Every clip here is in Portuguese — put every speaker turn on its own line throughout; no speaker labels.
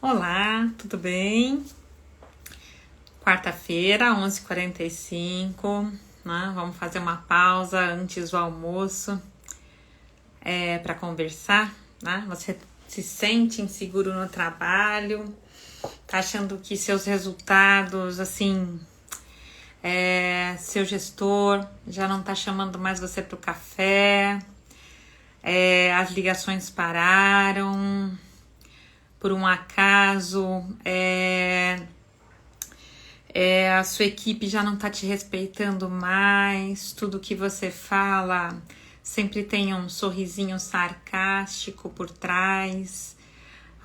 Olá, tudo bem? Quarta-feira, 11h45, né? Vamos fazer uma pausa antes do almoço para conversar, né? Você se sente inseguro no trabalho, tá achando que seus resultados, seu gestor já não tá chamando mais você pro café, as ligações pararam, por um acaso, a sua equipe já não tá te respeitando mais, tudo que você fala sempre tem um sorrisinho sarcástico por trás,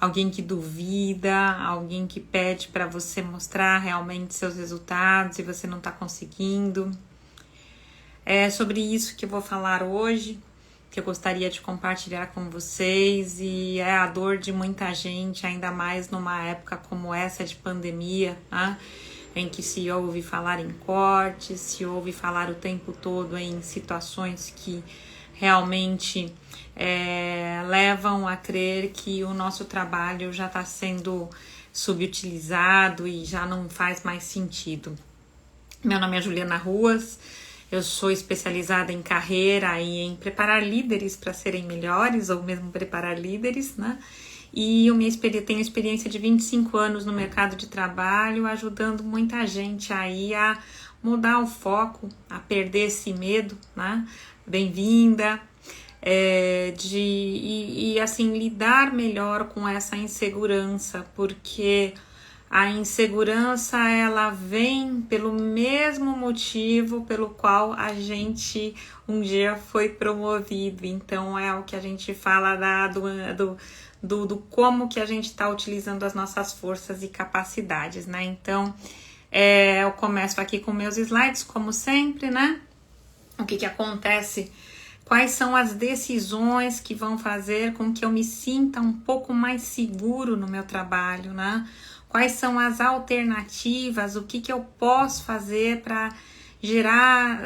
alguém que duvida, alguém que pede para você mostrar realmente seus resultados e você não tá conseguindo. É sobre isso que eu vou falar hoje, que eu gostaria de compartilhar com vocês, e é a dor de muita gente, ainda mais numa época como essa de pandemia, né? Em que se ouve falar em cortes, se ouve falar o tempo todo em situações que realmente levam a crer que o nosso trabalho já está sendo subutilizado e já não faz mais sentido. Meu nome é Juliana Ruas, eu sou especializada em carreira e em preparar líderes para serem melhores, ou mesmo preparar líderes, né? E eu tenho experiência de 25 anos no mercado de trabalho, ajudando muita gente aí a mudar o foco, a perder esse medo, né? Bem-vinda, lidar melhor com essa insegurança, porque a insegurança, ela vem pelo mesmo motivo pelo qual a gente um dia foi promovido. Então é o que a gente fala do como que a gente está utilizando as nossas forças e capacidades, né? Então eu começo aqui com meus slides, como sempre, né? O que acontece? Quais são as decisões que vão fazer com que eu me sinta um pouco mais seguro no meu trabalho, né? Quais são as alternativas, o que eu posso fazer para gerar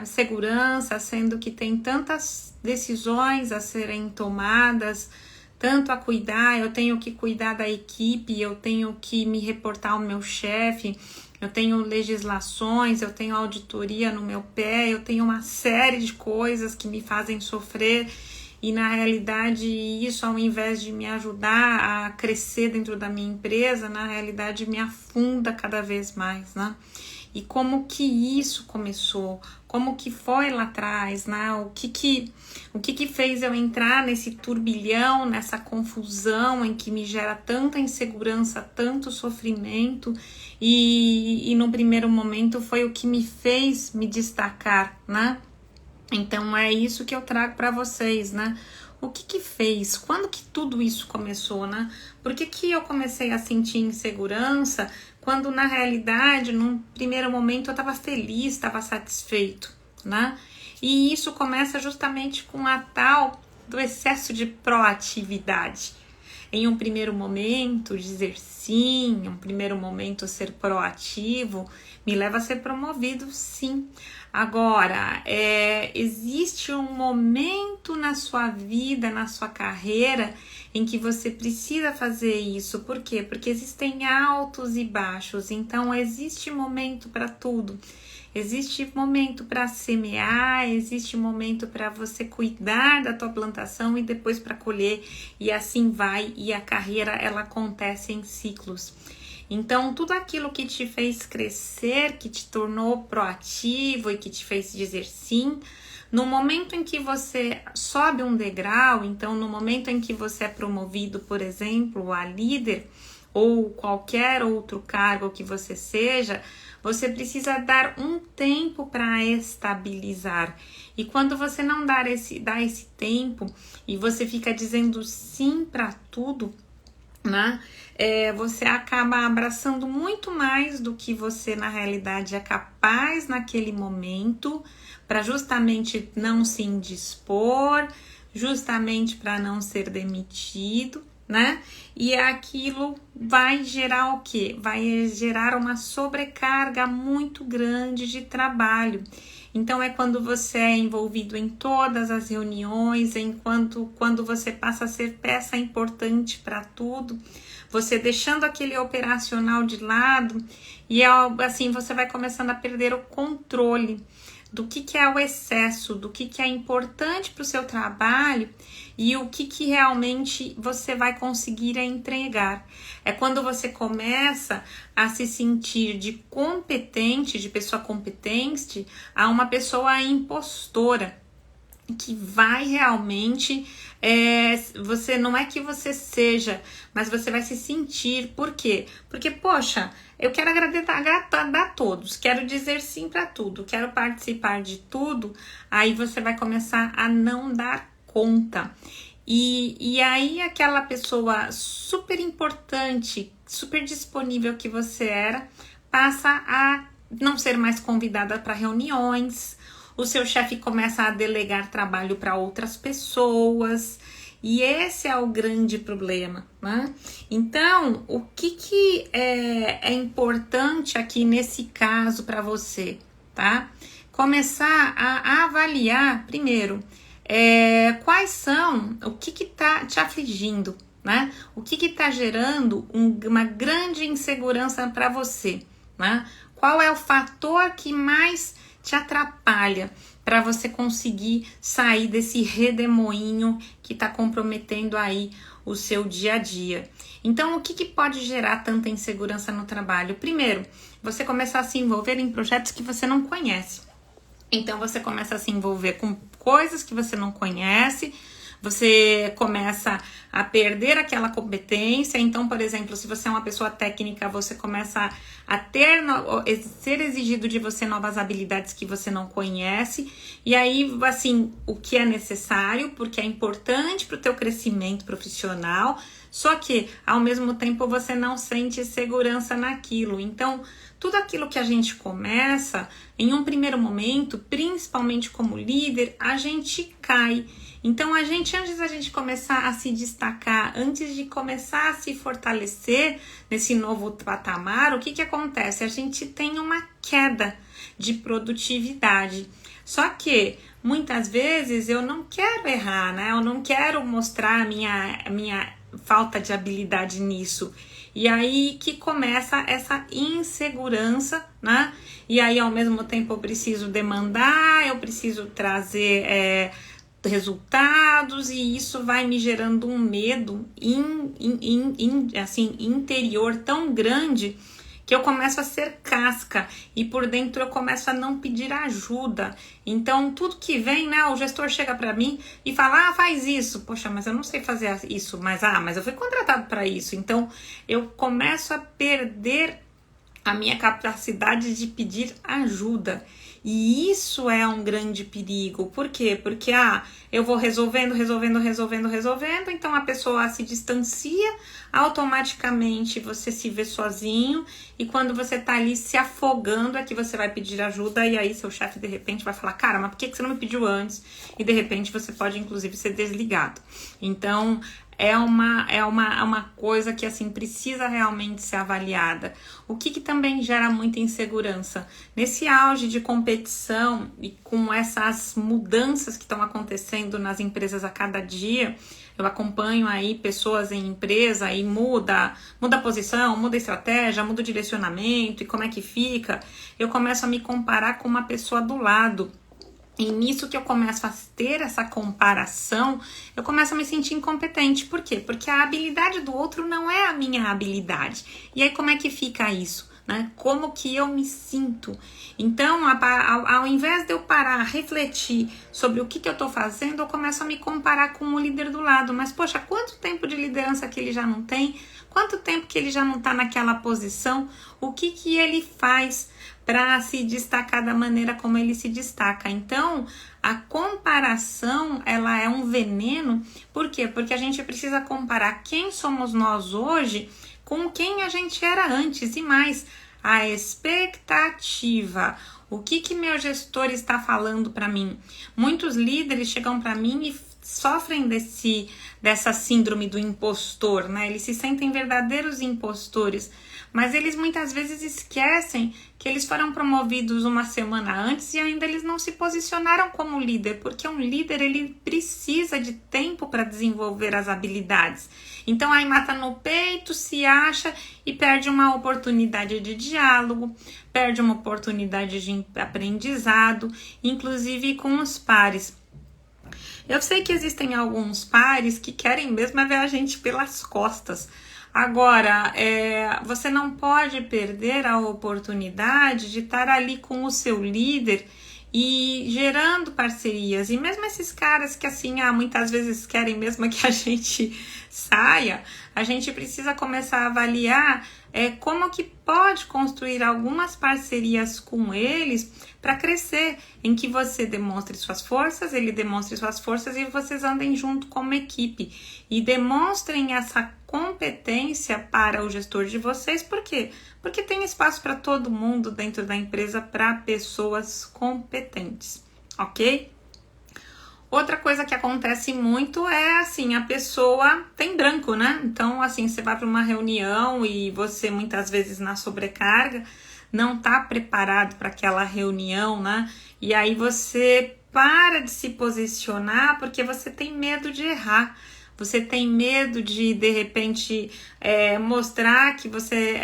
segurança, sendo que tem tantas decisões a serem tomadas, tanto a cuidar, eu tenho que cuidar da equipe, eu tenho que me reportar ao meu chefe, eu tenho legislações, eu tenho auditoria no meu pé, eu tenho uma série de coisas que me fazem sofrer. E na realidade isso, ao invés de me ajudar a crescer dentro da minha empresa, na realidade me afunda cada vez mais, né? E como que isso começou? Como que foi lá atrás, né? O que fez eu entrar nesse turbilhão, nessa confusão em que me gera tanta insegurança, tanto sofrimento, e no primeiro momento foi o que me fez me destacar, né? Então é isso que eu trago para vocês, né? O que fez? Quando que tudo isso começou, né? Por que eu comecei a sentir insegurança quando na realidade, num primeiro momento, eu estava feliz, estava satisfeito, né? E isso começa justamente com a tal do excesso de proatividade. Em um primeiro momento, dizer sim, em um primeiro momento, ser proativo, me leva a ser promovido, sim. Agora, existe um momento na sua vida, na sua carreira, em que você precisa fazer isso. Por quê? Porque existem altos e baixos, então existe momento para tudo. Existe momento para semear, existe momento para você cuidar da tua plantação e depois para colher, e assim vai, e a carreira ela acontece em ciclos. Então, tudo aquilo que te fez crescer, que te tornou proativo e que te fez dizer sim, no momento em que você sobe um degrau, então no momento em que você é promovido, por exemplo, a líder ou qualquer outro cargo que você seja, você precisa dar um tempo para estabilizar. E quando você não dá esse tempo e você fica dizendo sim para tudo, né? Você acaba abraçando muito mais do que você na realidade é capaz naquele momento, para justamente não se indispor, justamente para não ser demitido, né? E aquilo vai gerar o quê? Vai gerar uma sobrecarga muito grande de trabalho. Então é quando você é envolvido em todas as reuniões, quando você passa a ser peça importante para tudo, você deixando aquele operacional de lado e assim você vai começando a perder o controle do que é o excesso, do que é importante para o seu trabalho e o que realmente você vai conseguir entregar. É quando você começa a se sentir de competente, de pessoa competente, a uma pessoa impostora, que vai realmente, você não é que você seja, mas você vai se sentir. Por quê? Porque, poxa, eu quero agradar a todos, quero dizer sim para tudo, quero participar de tudo, aí você vai começar a não dar conta. E aí aquela pessoa super importante, super disponível que você era, passa a não ser mais convidada para reuniões, o seu chefe começa a delegar trabalho para outras pessoas, e esse é o grande problema, né? Então, o que é importante aqui nesse caso para você, tá? Começar a avaliar, primeiro, quais são, o que tá te afligindo, né? O que tá gerando uma grande insegurança para você, né? Qual é o fator que mais te atrapalha para você conseguir sair desse redemoinho que está comprometendo aí o seu dia a dia. Então, o que pode gerar tanta insegurança no trabalho? Primeiro, você começar a se envolver em projetos que você não conhece. Então, você começa a se envolver com coisas que você não conhece, você começa a perder aquela competência. Então, por exemplo, se você é uma pessoa técnica, você começa a ser exigido de você novas habilidades que você não conhece. E aí, assim, o que é necessário, porque é importante para o teu crescimento profissional, só que, ao mesmo tempo, você não sente segurança naquilo. Então, tudo aquilo que a gente começa, em um primeiro momento, principalmente como líder, a gente cai. Então, antes da gente começar a se destacar, antes de começar a se fortalecer nesse novo patamar, o que acontece? A gente tem uma queda de produtividade. Só que, muitas vezes, eu não quero errar, né? Eu não quero mostrar a minha falta de habilidade nisso. E aí que começa essa insegurança, né? E aí, ao mesmo tempo, eu preciso demandar, eu preciso trazer resultados, e isso vai me gerando um medo assim, interior tão grande que eu começo a ser casca e por dentro eu começo a não pedir ajuda. Então, tudo que vem, né, o gestor chega para mim e fala, faz isso. Poxa, mas eu não sei fazer isso, mas eu fui contratado para isso. Então, eu começo a perder a minha capacidade de pedir ajuda. E isso é um grande perigo. Por quê? Porque eu vou resolvendo, então a pessoa se distancia, automaticamente você se vê sozinho, e quando você tá ali se afogando é que você vai pedir ajuda, e aí seu chefe de repente vai falar, cara, mas por que você não me pediu antes? E de repente você pode inclusive ser desligado. Então, é uma coisa que, assim, precisa realmente ser avaliada. O que também gera muita insegurança? Nesse auge de competição e com essas mudanças que estão acontecendo nas empresas a cada dia, eu acompanho aí pessoas em empresa e muda a posição, muda a estratégia, muda o direcionamento e como é que fica. Eu começo a me comparar com uma pessoa do lado. E nisso que eu começo a ter essa comparação, eu começo a me sentir incompetente. Por quê? Porque a habilidade do outro não é a minha habilidade. E aí como é que fica isso, né? Como que eu me sinto? Então, ao invés de eu parar, refletir sobre o que eu tô fazendo, eu começo a me comparar com o líder do lado. Mas, poxa, quanto tempo de liderança que ele já não tem? Quanto tempo que ele já não tá naquela posição? O que ele faz para se destacar da maneira como ele se destaca? Então, a comparação, ela é um veneno. Por quê? Porque a gente precisa comparar quem somos nós hoje com quem a gente era antes. E mais, a expectativa. O que meu gestor está falando para mim? Muitos líderes chegam para mim e sofrem dessa síndrome do impostor, né? Eles se sentem verdadeiros impostores, mas eles muitas vezes esquecem que eles foram promovidos uma semana antes e ainda eles não se posicionaram como líder, porque um líder ele precisa de tempo para desenvolver as habilidades. Então aí mata no peito, se acha e perde uma oportunidade de diálogo, perde uma oportunidade de aprendizado, inclusive com os pares. Eu sei que existem alguns pares que querem mesmo ver a gente pelas costas. Agora, você não pode perder a oportunidade de estar ali com o seu líder e gerando parcerias. E mesmo esses caras que assim, muitas vezes querem mesmo que a gente saia, a gente precisa começar a avaliar como que pode construir algumas parcerias com eles para crescer, em que você demonstre suas forças, ele demonstre suas forças e vocês andem junto como equipe e demonstrem essa competência para o gestor de vocês. Por quê? Porque tem espaço para todo mundo dentro da empresa para pessoas competentes, ok? Outra coisa que acontece muito é assim, a pessoa tem branco, né? Então, assim, você vai para uma reunião e você muitas vezes na sobrecarga não tá preparado para aquela reunião, né? E aí você para de se posicionar porque você tem medo de errar. Você tem medo de repente, mostrar que você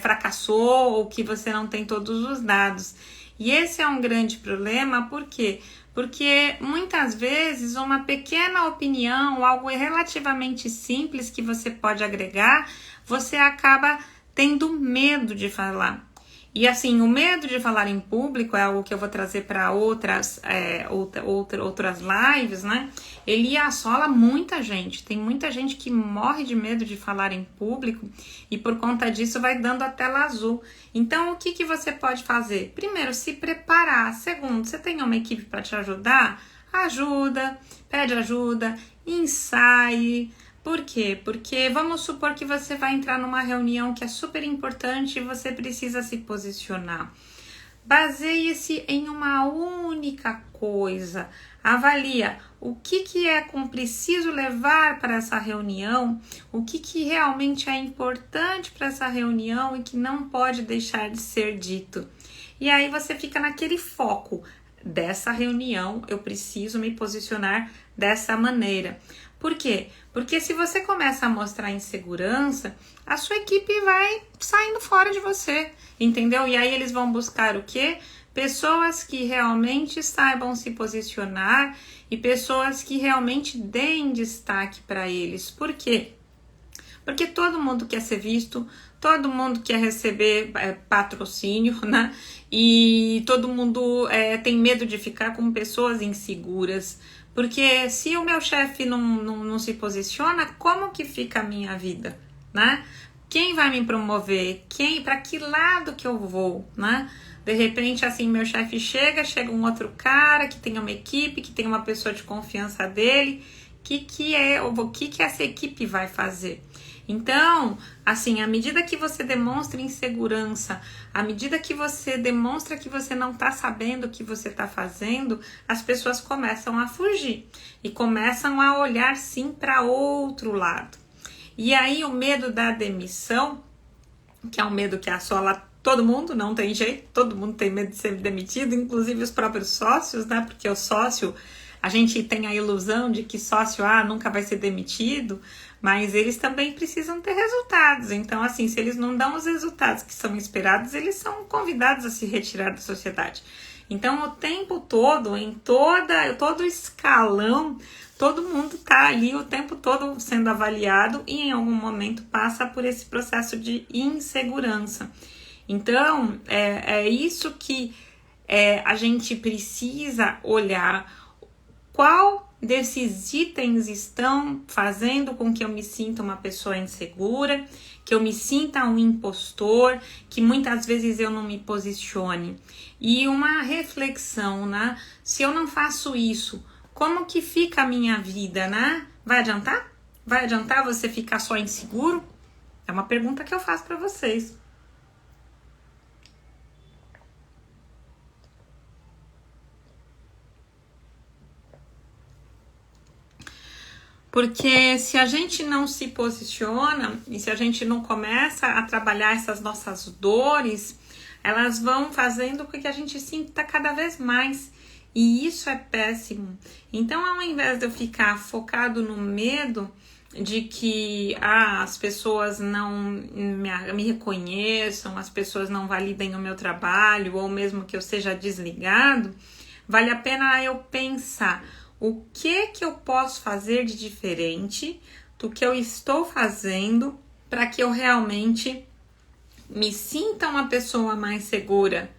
fracassou ou que você não tem todos os dados. E esse é um grande problema, por quê? Porque muitas vezes uma pequena opinião, algo relativamente simples que você pode agregar, você acaba tendo medo de falar. E assim, o medo de falar em público é algo que eu vou trazer para outras lives, né? Ele assola muita gente. Tem muita gente que morre de medo de falar em público e por conta disso vai dando a tela azul. Então, o que você pode fazer? Primeiro, se preparar. Segundo, você tem uma equipe para te ajudar? Ajuda, pede ajuda, ensaie. Por quê? Porque vamos supor que você vai entrar numa reunião que é super importante e você precisa se posicionar. Baseie-se em uma única coisa. Avalia o que é preciso levar para essa reunião, o que realmente é importante para essa reunião e que não pode deixar de ser dito. E aí você fica naquele foco dessa reunião, eu preciso me posicionar dessa maneira. Por quê? Porque se você começa a mostrar insegurança, a sua equipe vai saindo fora de você, entendeu? E aí eles vão buscar o quê? Pessoas que realmente saibam se posicionar e pessoas que realmente deem destaque para eles. Por quê? Porque todo mundo quer ser visto, todo mundo quer receber patrocínio, né? E todo mundo tem medo de ficar com pessoas inseguras. Porque se o meu chefe não se posiciona, como que fica a minha vida, né? Quem vai me promover? Para que lado que eu vou, né? De repente, assim, meu chefe chega um outro cara que tem uma equipe, que tem uma pessoa de confiança dele. O que essa equipe vai fazer? Então, assim, à medida que você demonstra insegurança, à medida que você demonstra que você não está sabendo o que você está fazendo, as pessoas começam a fugir e começam a olhar sim para outro lado. E aí o medo da demissão, que é um medo que assola todo mundo, não tem jeito, todo mundo tem medo de ser demitido, inclusive os próprios sócios, né? Porque o sócio, a gente tem a ilusão de que sócio nunca vai ser demitido, mas eles também precisam ter resultados. Então, assim, se eles não dão os resultados que são esperados, eles são convidados a se retirar da sociedade. Então, o tempo todo, em todo escalão, todo mundo está ali o tempo todo sendo avaliado e em algum momento passa por esse processo de insegurança. Então, é isso que a gente precisa olhar. Qual desses itens estão fazendo com que eu me sinta uma pessoa insegura, que eu me sinta um impostor, que muitas vezes eu não me posicione? E uma reflexão, né? Se eu não faço isso, como que fica a minha vida, né? Vai adiantar? Vai adiantar você ficar só inseguro? É uma pergunta que eu faço para vocês. Porque se a gente não se posiciona e se a gente não começa a trabalhar essas nossas dores, elas vão fazendo com que a gente sinta cada vez mais. E isso é péssimo. Então, ao invés de eu ficar focado no medo de que as pessoas não me reconheçam, as pessoas não validem o meu trabalho, ou mesmo que eu seja desligado, vale a pena eu pensar o que eu posso fazer de diferente do que eu estou fazendo para que eu realmente me sinta uma pessoa mais segura.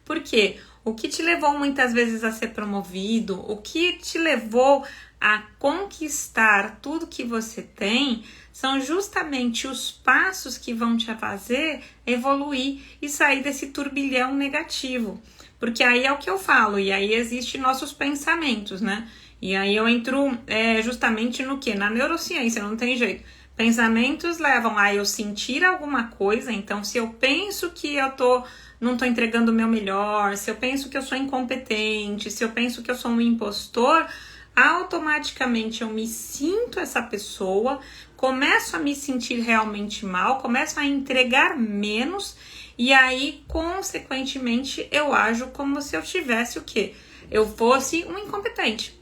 Porque o que te levou muitas vezes a ser promovido, o que te levou a conquistar tudo que você tem, são justamente os passos que vão te fazer evoluir e sair desse turbilhão negativo. Porque aí é o que eu falo, e aí existem nossos pensamentos, né? E aí eu entro justamente no que? Na neurociência, não tem jeito. Pensamentos levam a eu sentir alguma coisa, então se eu penso que não tô entregando o meu melhor, se eu penso que eu sou incompetente, se eu penso que eu sou um impostor, automaticamente eu me sinto essa pessoa, começo a me sentir realmente mal, começo a entregar menos e aí, consequentemente, eu ajo como se eu tivesse o quê? Eu fosse um incompetente.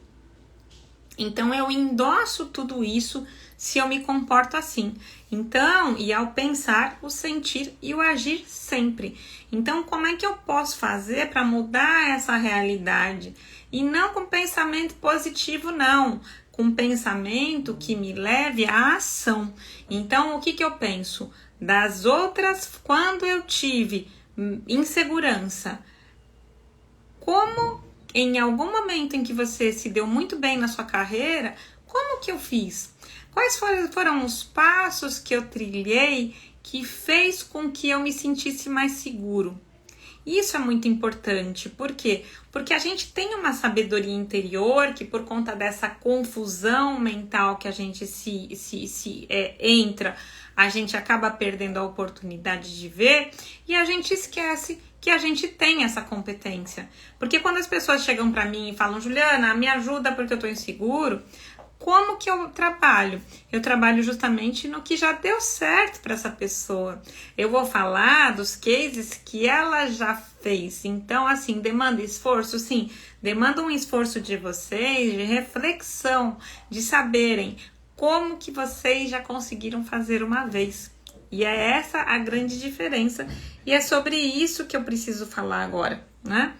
Então, eu endosso tudo isso se eu me comporto assim. Então, e ao pensar, o sentir e o agir sempre. Então, como é que eu posso fazer para mudar essa realidade? E não com pensamento positivo, não. Com pensamento que me leve à ação. Então, o que eu penso? Das outras, quando eu tive insegurança, como em algum momento em que você se deu muito bem na sua carreira, como que eu fiz? Quais foram os passos que eu trilhei que fez com que eu me sentisse mais seguro? Isso é muito importante. Por quê? Porque a gente tem uma sabedoria interior que, por conta dessa confusão mental que a gente entra, a gente acaba perdendo a oportunidade de ver e a gente esquece que a gente tem essa competência. Porque quando as pessoas chegam para mim e falam, Juliana, me ajuda porque eu tô inseguro, como que eu trabalho? Eu trabalho justamente no que já deu certo para essa pessoa. Eu vou falar dos cases que ela já fez. Então, assim, demanda esforço? Sim, demanda um esforço de vocês, de reflexão, de saberem como que vocês já conseguiram fazer uma vez. E é essa a grande diferença. E é sobre isso que eu preciso falar agora, né?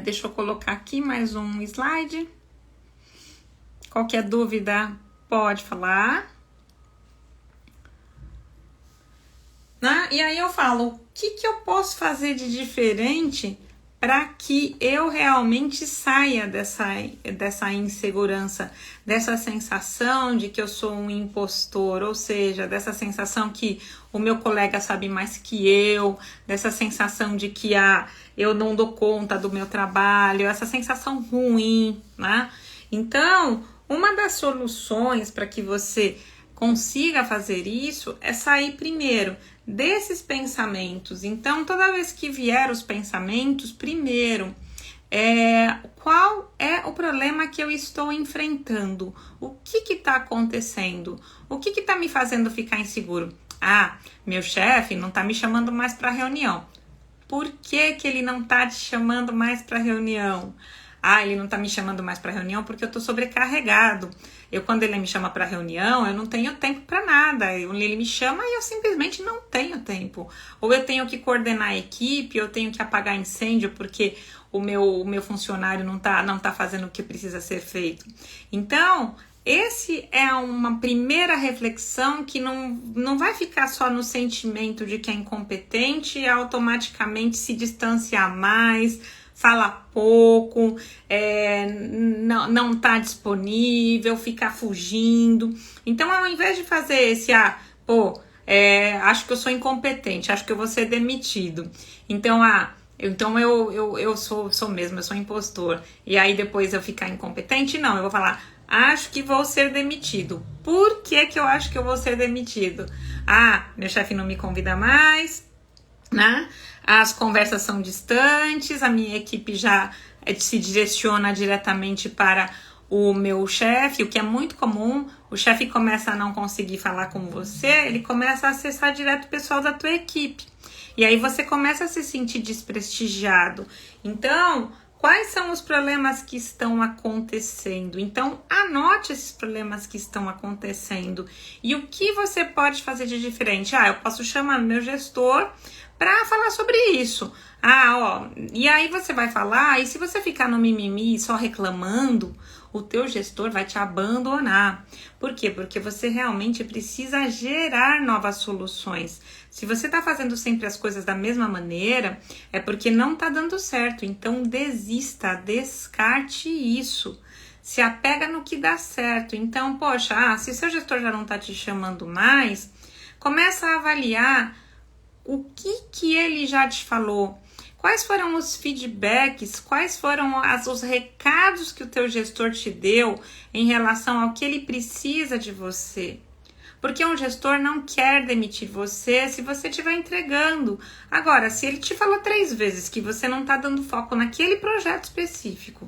Deixa eu colocar aqui mais um slide. Qualquer dúvida, pode falar. Né? E aí eu falo, o que eu posso fazer de diferente para que eu realmente saia dessa insegurança, dessa sensação de que eu sou um impostor, ou seja, dessa sensação que o meu colega sabe mais que eu, dessa sensação de que eu não dou conta do meu trabalho, essa sensação ruim, né? Então, uma das soluções para que você consiga fazer isso é sair primeiro desses pensamentos. Então, toda vez que vier os pensamentos, primeiro, qual é o problema que eu estou enfrentando? O que está acontecendo? O que está me fazendo ficar inseguro? Meu chefe não está me chamando mais para reunião. Por que ele não está te chamando mais para reunião? Ele não tá me chamando mais para reunião porque eu tô sobrecarregado. Quando ele me chama para reunião, eu não tenho tempo para nada. Ele me chama e eu simplesmente não tenho tempo. Ou eu tenho que coordenar a equipe, eu tenho que apagar incêndio porque o meu funcionário não tá fazendo o que precisa ser feito. Então, esse é uma primeira reflexão que não vai ficar só no sentimento de que é incompetente e automaticamente se distanciar mais, fala pouco, não tá disponível, ficar fugindo. Então, ao invés de fazer esse, acho que eu sou incompetente, acho que eu vou ser demitido. Então, eu sou mesmo, eu sou impostor. E aí depois eu ficar incompetente? Não, eu vou falar, acho que vou ser demitido. Por que eu acho que eu vou ser demitido? Meu chefe não me convida mais, né? As conversas são distantes, a minha equipe já se direciona diretamente para o meu chefe, o que é muito comum, o chefe começa a não conseguir falar com você, ele começa a acessar direto o pessoal da tua equipe. E aí você começa a se sentir desprestigiado. Então, quais são os problemas que estão acontecendo? Então, anote esses problemas que estão acontecendo. E o que você pode fazer de diferente? Eu posso chamar meu gestor para falar sobre isso. E aí você vai falar, e se você ficar no mimimi só reclamando, o teu gestor vai te abandonar. Por quê? Porque você realmente precisa gerar novas soluções. Se você está fazendo sempre as coisas da mesma maneira, é porque não está dando certo. Então desista, descarte isso. Se apega no que dá certo. Então, poxa, se seu gestor já não está te chamando mais, começa a avaliar o que ele já te falou. Quais foram os feedbacks, quais foram os recados que o teu gestor te deu em relação ao que ele precisa de você? Porque um gestor não quer demitir você se você estiver entregando. Agora, se ele te falou 3 vezes que você não está dando foco naquele projeto específico,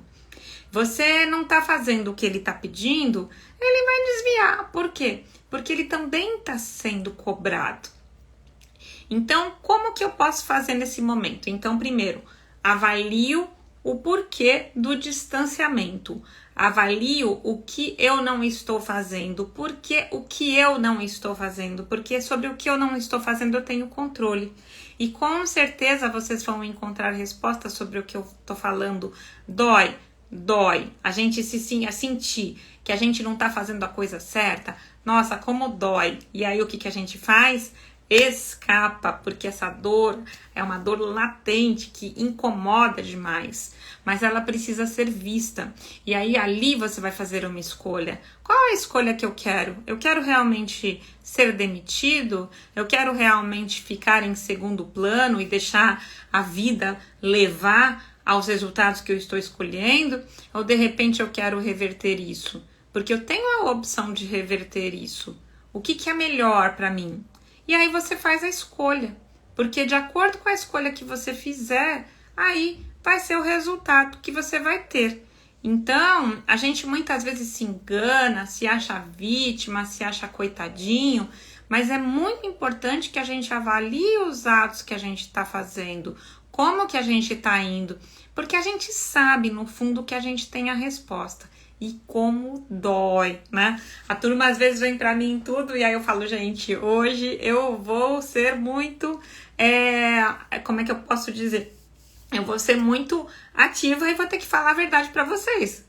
você não está fazendo o que ele está pedindo, ele vai desviar. Por quê? Porque ele também está sendo cobrado. Então, como que eu posso fazer nesse momento? Então, primeiro, avalio o porquê do distanciamento. Avalio o que eu não estou fazendo. Por que o que eu não estou fazendo? Porque sobre o que eu não estou fazendo eu tenho controle. E com certeza vocês vão encontrar respostas sobre o que eu estou falando. Dói. A gente sentir que a gente não está fazendo a coisa certa. Nossa, como dói. E aí o que a gente faz? Escapa, porque essa dor é uma dor latente que incomoda demais, mas ela precisa ser vista. E aí ali você vai fazer uma escolha. Qual é a escolha que eu quero? Eu quero realmente ser demitido? Eu quero realmente ficar em segundo plano e deixar a vida levar aos resultados que eu estou escolhendo? Ou de repente eu quero reverter isso? Porque eu tenho a opção de reverter isso. O que é melhor para mim? E aí você faz a escolha, porque de acordo com a escolha que você fizer, aí vai ser o resultado que você vai ter. Então, a gente muitas vezes se engana, se acha vítima, se acha coitadinho, mas é muito importante que a gente avalie os atos que a gente está fazendo, como que a gente está indo, porque a gente sabe, no fundo, que a gente tem a resposta. E como dói, né? A turma às vezes vem pra mim tudo e aí eu falo, gente, hoje eu vou ser muito, como é que eu posso dizer? Eu vou ser muito ativa e vou ter que falar a verdade pra vocês,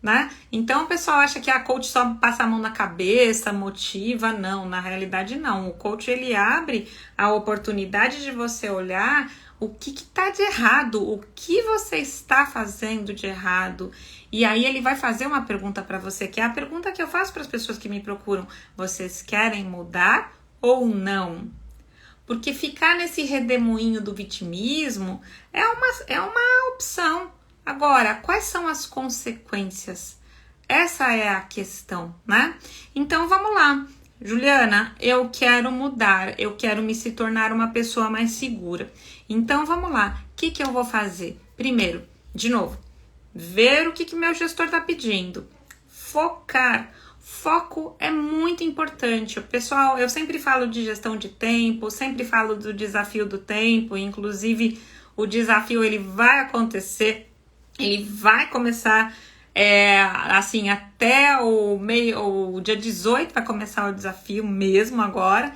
né? Então o pessoal acha que a coach só passa a mão na cabeça, motiva. Não, na realidade não. O coach, ele abre a oportunidade de você olhar o que tá de errado, o que você está fazendo de errado. E aí ele vai fazer uma pergunta para você, que é a pergunta que eu faço para as pessoas que me procuram. Vocês querem mudar ou não? Porque ficar nesse redemoinho do vitimismo é uma opção. Agora, quais são as consequências? Essa é a questão, né? Então, vamos lá. Juliana, eu quero mudar, eu quero se tornar uma pessoa mais segura. Então, vamos lá. O que eu vou fazer? Primeiro, de novo, ver o que meu gestor está pedindo. Focar. Foco é muito importante. Pessoal, eu sempre falo de gestão de tempo, sempre falo do desafio do tempo, inclusive o desafio ele vai acontecer, ele vai começar assim, até o dia 18 vai começar o desafio mesmo agora.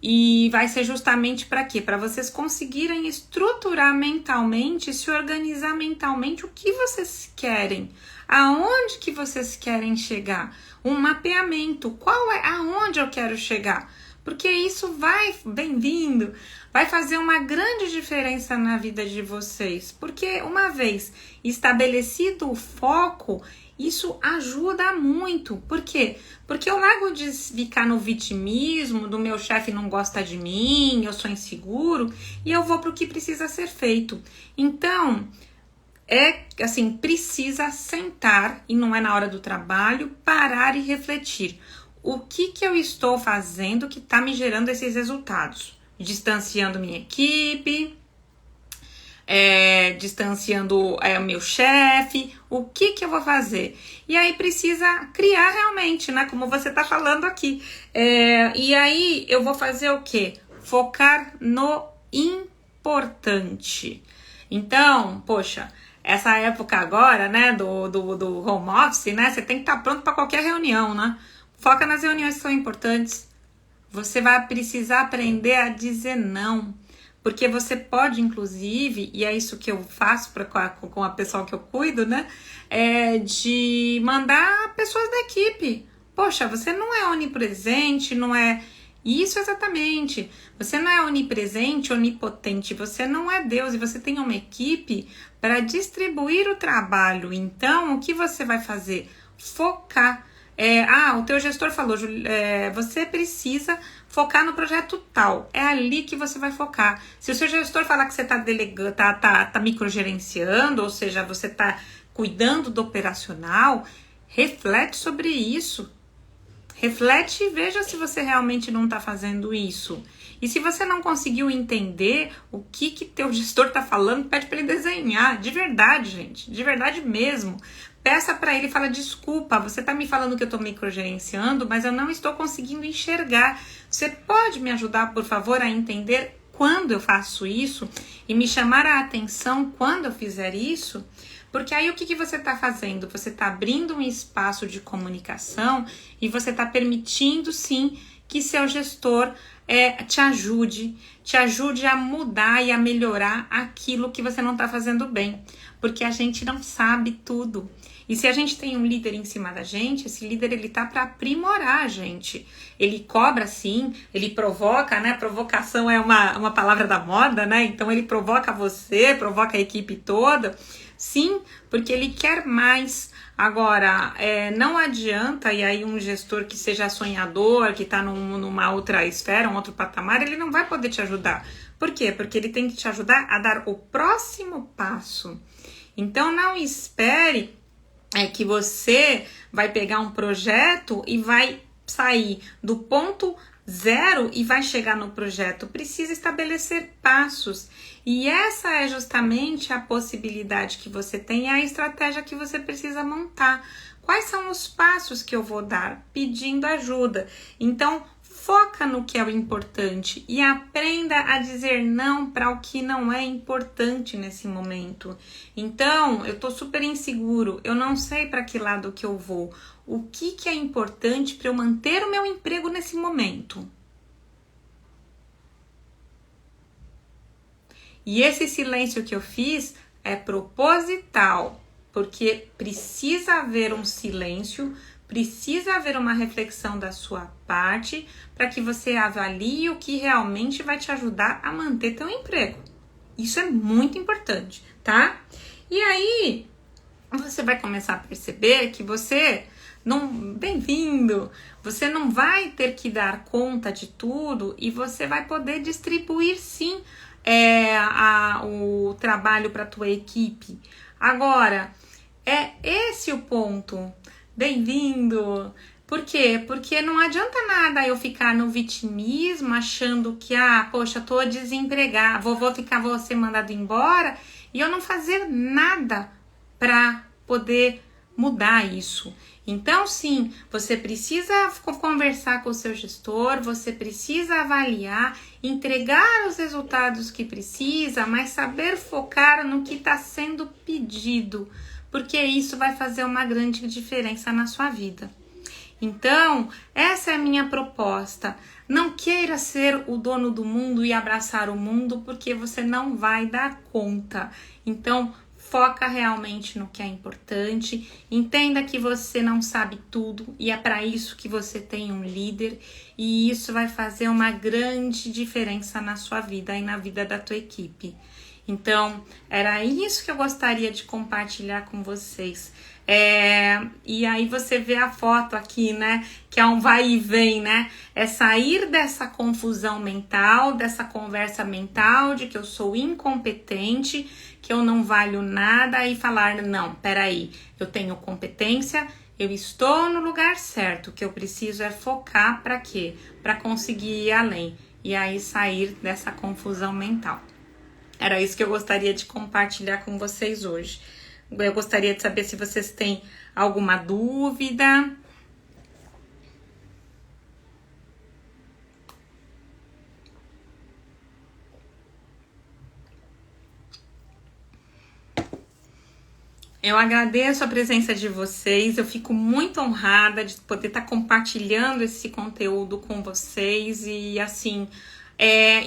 E vai ser justamente para quê? Para vocês conseguirem estruturar mentalmente, se organizar mentalmente o que vocês querem, aonde que vocês querem chegar, um mapeamento, aonde eu quero chegar, porque isso vai fazer uma grande diferença na vida de vocês, porque uma vez estabelecido o foco, isso ajuda muito. Por quê? Porque eu largo de ficar no vitimismo, do meu chefe não gosta de mim, eu sou inseguro, e eu vou para o que precisa ser feito. Então, precisa sentar, e não é na hora do trabalho, parar e refletir. O que eu estou fazendo que está me gerando esses resultados? Distanciando minha equipe, distanciando o meu chefe, o que eu vou fazer? E aí precisa criar realmente, né? Como você tá falando aqui. E aí eu vou fazer o quê? Focar no importante. Então, poxa, essa época agora, né, do home office, né, você tem que estar pronto para qualquer reunião, né? Foca nas reuniões que são importantes. Você vai precisar aprender a dizer não. Porque você pode, inclusive, e é isso que eu faço com a pessoa que eu cuido, né? De mandar pessoas da equipe. Poxa, você não é onipresente, não é... Isso exatamente. Você não é onipresente, onipotente, você não é Deus e você tem uma equipe para distribuir o trabalho. Então, o que você vai fazer? Focar. O teu gestor falou, você precisa focar no projeto tal. É ali que você vai focar. Se o seu gestor falar que você está delegando, tá microgerenciando, ou seja, você está cuidando do operacional, reflete sobre isso. Reflete e veja se você realmente não está fazendo isso. E se você não conseguiu entender o que teu gestor está falando, pede para ele desenhar. De verdade, gente. De verdade mesmo. Peça para ele e fala, desculpa, você está me falando que eu estou microgerenciando, mas eu não estou conseguindo enxergar. Você pode me ajudar, por favor, a entender quando eu faço isso e me chamar a atenção quando eu fizer isso? Porque aí o que você está fazendo? Você está abrindo um espaço de comunicação e você está permitindo, sim, que seu gestor te ajude a mudar e a melhorar aquilo que você não está fazendo bem. Porque a gente não sabe tudo. E se a gente tem um líder em cima da gente, esse líder ele tá para aprimorar a gente. Ele cobra sim, ele provoca, né? Provocação é uma palavra da moda, né? Então ele provoca você, provoca a equipe toda. Sim, porque ele quer mais. Agora, não adianta, e aí um gestor que seja sonhador, que tá numa outra esfera, um outro patamar, ele não vai poder te ajudar. Por quê? Porque ele tem que te ajudar a dar o próximo passo. Então não espere que você vai pegar um projeto e vai sair do ponto zero e vai chegar no projeto. Precisa estabelecer passos. E essa é justamente a possibilidade que você tem, a estratégia que você precisa montar. Quais são os passos que eu vou dar? Pedindo ajuda. Então, foca no que é o importante e aprenda a dizer não para o que não é importante nesse momento. Então, eu tô super inseguro, eu não sei para que lado que eu vou. O que é importante para eu manter o meu emprego nesse momento? E esse silêncio que eu fiz é proposital, porque precisa haver um silêncio, precisa haver uma reflexão da sua parte para que você avalie o que realmente vai te ajudar a manter teu emprego. Isso é muito importante, tá? E aí, você vai começar a perceber que você não... Bem-vindo! Você não vai ter que dar conta de tudo e você vai poder distribuir, sim, o trabalho para a tua equipe. Agora, é esse o ponto. Bem-vindo! Por quê? Porque não adianta nada eu ficar no vitimismo achando que, poxa, tô desempregada, vou ser mandado embora e eu não fazer nada para poder mudar isso. Então, sim, você precisa conversar com o seu gestor, você precisa avaliar, entregar os resultados que precisa, mas saber focar no que está sendo pedido, porque isso vai fazer uma grande diferença na sua vida. Então, essa é a minha proposta. Não queira ser o dono do mundo e abraçar o mundo, porque você não vai dar conta. Então, foca realmente no que é importante, entenda que você não sabe tudo e é para isso que você tem um líder e isso vai fazer uma grande diferença na sua vida e na vida da tua equipe. Então, era isso que eu gostaria de compartilhar com vocês. E aí você vê a foto aqui, né? Que é um vai e vem, né? É sair dessa confusão mental, dessa conversa mental de que eu sou incompetente, que eu não valho nada e falar, não, peraí, eu tenho competência, eu estou no lugar certo, o que eu preciso é focar para quê? Para conseguir ir além e aí sair dessa confusão mental. Era isso que eu gostaria de compartilhar com vocês hoje. Eu gostaria de saber se vocês têm alguma dúvida. Eu agradeço a presença de vocês, eu fico muito honrada de poder estar compartilhando esse conteúdo com vocês e assim,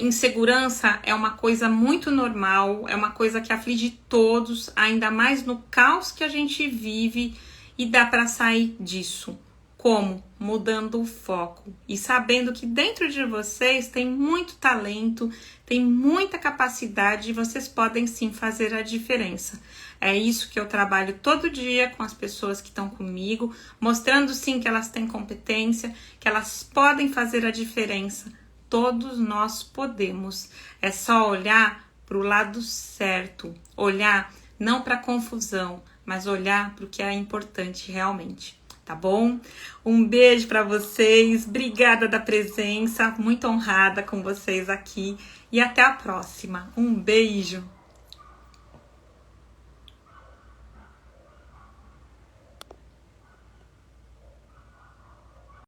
insegurança é uma coisa muito normal, é uma coisa que aflige todos, ainda mais no caos que a gente vive e dá para sair disso. Como? Mudando o foco e sabendo que dentro de vocês tem muito talento, tem muita capacidade e vocês podem sim fazer a diferença. É isso que eu trabalho todo dia com as pessoas que estão comigo, mostrando sim que elas têm competência, que elas podem fazer a diferença. Todos nós podemos. É só olhar para o lado certo, olhar não para a confusão, mas olhar para o que é importante realmente. Tá bom? Um beijo para vocês, obrigada da presença, muito honrada com vocês aqui e até a próxima. Um beijo!